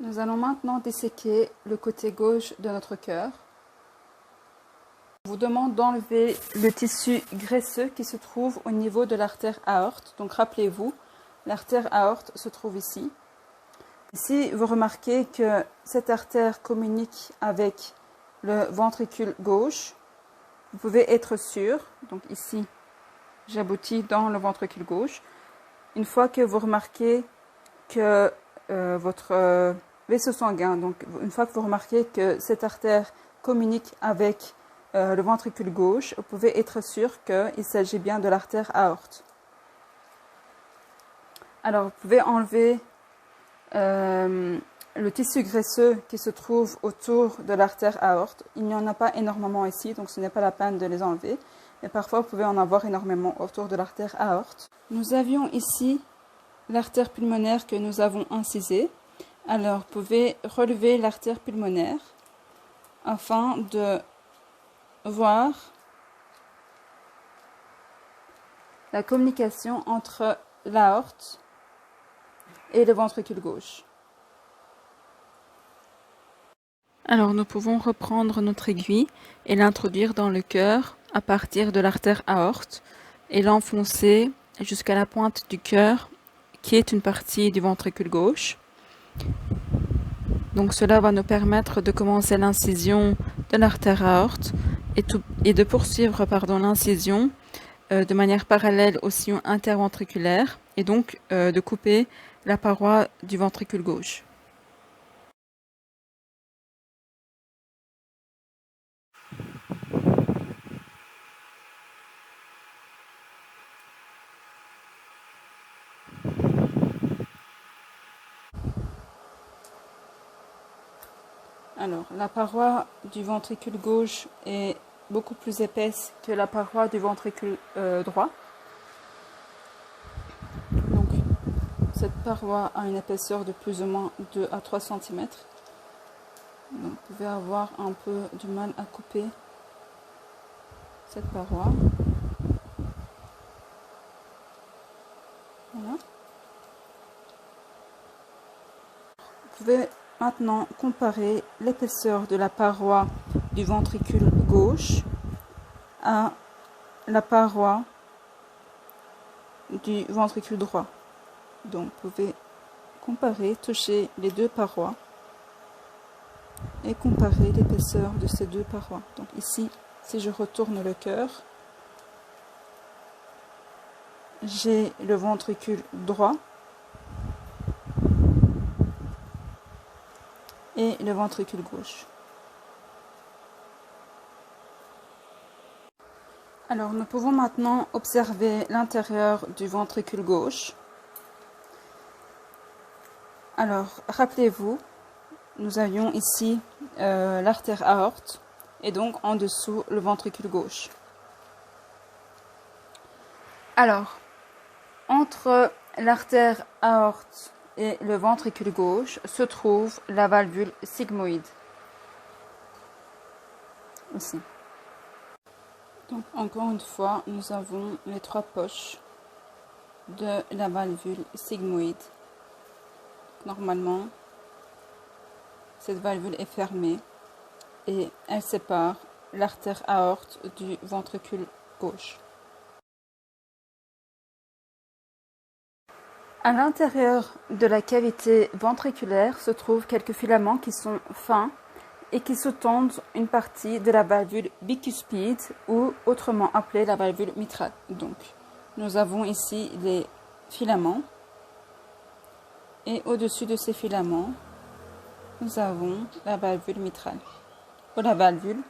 Nous allons maintenant disséquer le côté gauche de notre cœur. On vous demande d'enlever le tissu graisseux qui se trouve au niveau de l'artère aorte. Donc rappelez-vous, l'artère aorte se trouve ici. Ici, vous remarquez que cette artère communique avec le ventricule gauche. Vous pouvez être sûr, donc ici, j'aboutis dans le ventricule gauche. Une fois que vous remarquez que votre vaisseau sanguin, donc une fois que vous remarquez que cette artère communique avec le ventricule gauche, vous pouvez être sûr qu'il s'agit bien de l'artère aorte. Alors, vous pouvez enlever le tissu graisseux qui se trouve autour de l'artère aorte. Il n'y en a pas énormément ici, donc ce n'est pas la peine de les enlever. Mais parfois, vous pouvez en avoir énormément autour de l'artère aorte. Nous avions ici l'artère pulmonaire que nous avons incisée. Alors, vous pouvez relever l'artère pulmonaire afin de voir la communication entre l'aorte et le ventricule gauche. Alors, nous pouvons reprendre notre aiguille et l'introduire dans le cœur à partir de l'artère aorte et l'enfoncer jusqu'à la pointe du cœur qui est une partie du ventricule gauche. Donc cela va nous permettre de commencer l'incision de l'artère aorte et de poursuivre l'incision de manière parallèle au sillon interventriculaire et donc de couper la paroi du ventricule gauche. Alors, la paroi du ventricule gauche est beaucoup plus épaisse que la paroi du ventricule droit. Donc, cette paroi a une épaisseur de plus ou moins 2 à 3 cm. Donc, vous pouvez avoir un peu du mal à couper cette paroi. Voilà. Vous pouvez maintenant comparer l'épaisseur de la paroi du ventricule gauche à la paroi du ventricule droit. Donc vous pouvez comparer, toucher les deux parois et comparer l'épaisseur de ces deux parois. Donc ici, si je retourne le cœur, j'ai le ventricule droit et le ventricule gauche. Alors, nous pouvons maintenant observer l'intérieur du ventricule gauche. Alors, rappelez-vous, nous avions ici l'artère aorte et donc en dessous le ventricule gauche. Alors, entre l'artère aorte et le ventricule gauche se trouve la valvule sigmoïde. Ici. Donc, encore une fois, nous avons les 3 poches de la valvule sigmoïde. Normalement, cette valvule est fermée et elle sépare l'artère aorte du ventricule gauche. À l'intérieur de la cavité ventriculaire se trouvent quelques filaments qui sont fins et qui sous-tendent une partie de la valvule bicuspide ou autrement appelée la valvule mitrale. Donc, nous avons ici les filaments et au-dessus de ces filaments, nous avons la valvule mitrale ou la valvule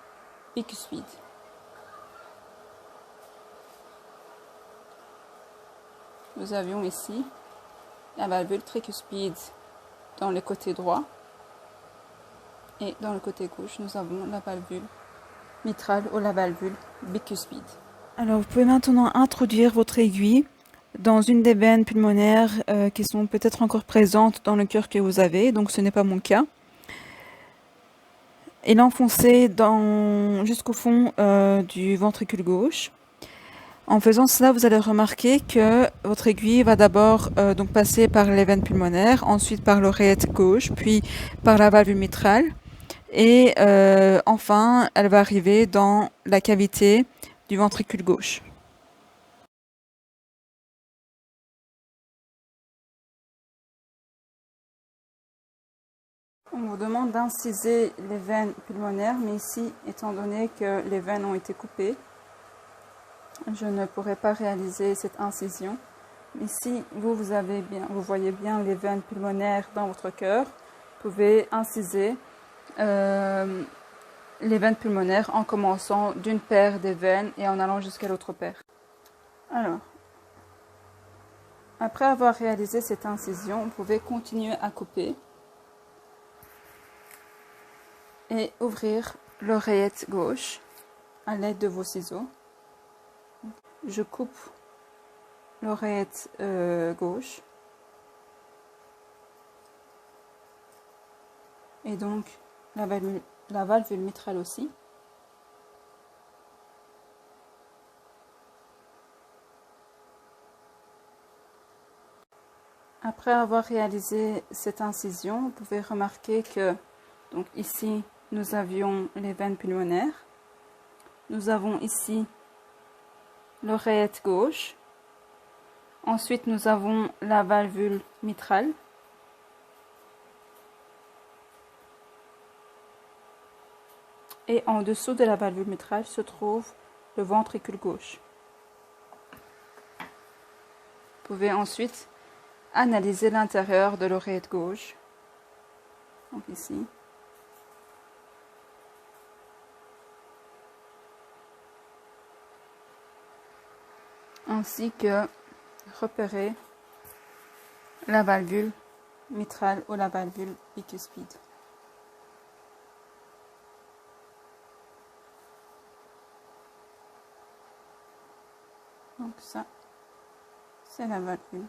bicuspide. Nous avions ici la valvule tricuspide dans le côté droit et dans le côté gauche, nous avons la valvule mitrale ou la valvule bicuspide. Alors, vous pouvez maintenant introduire votre aiguille dans une des veines pulmonaires qui sont peut-être encore présentes dans le cœur que vous avez, donc ce n'est pas mon cas. Et l'enfoncer jusqu'au fond du ventricule gauche. En faisant cela, vous allez remarquer que votre aiguille va d'abord donc passer par les veines pulmonaires, ensuite par l'oreillette gauche, puis par la valve mitrale, et enfin, elle va arriver dans la cavité du ventricule gauche. On vous demande d'inciser les veines pulmonaires, mais ici, étant donné que les veines ont été coupées, je ne pourrai pas réaliser cette incision. Ici, vous voyez bien les veines pulmonaires dans votre cœur. Vous pouvez inciser les veines pulmonaires en commençant d'une paire des veines et en allant jusqu'à l'autre paire. Alors, après avoir réalisé cette incision, vous pouvez continuer à couper et ouvrir l'oreillette gauche à l'aide de vos ciseaux. Je coupe l'oreillette gauche et donc la valvule mitrale aussi. Après avoir réalisé cette incision, vous pouvez remarquer que donc ici nous avions les veines pulmonaires, nous avons ici l'oreillette gauche, ensuite nous avons la valvule mitrale, et en dessous de la valvule mitrale se trouve le ventricule gauche. Vous pouvez ensuite analyser l'intérieur de l'oreillette gauche, donc ici. Ainsi que repérer la valvule mitrale ou la valvule bicuspide. Donc ça, c'est la valvule.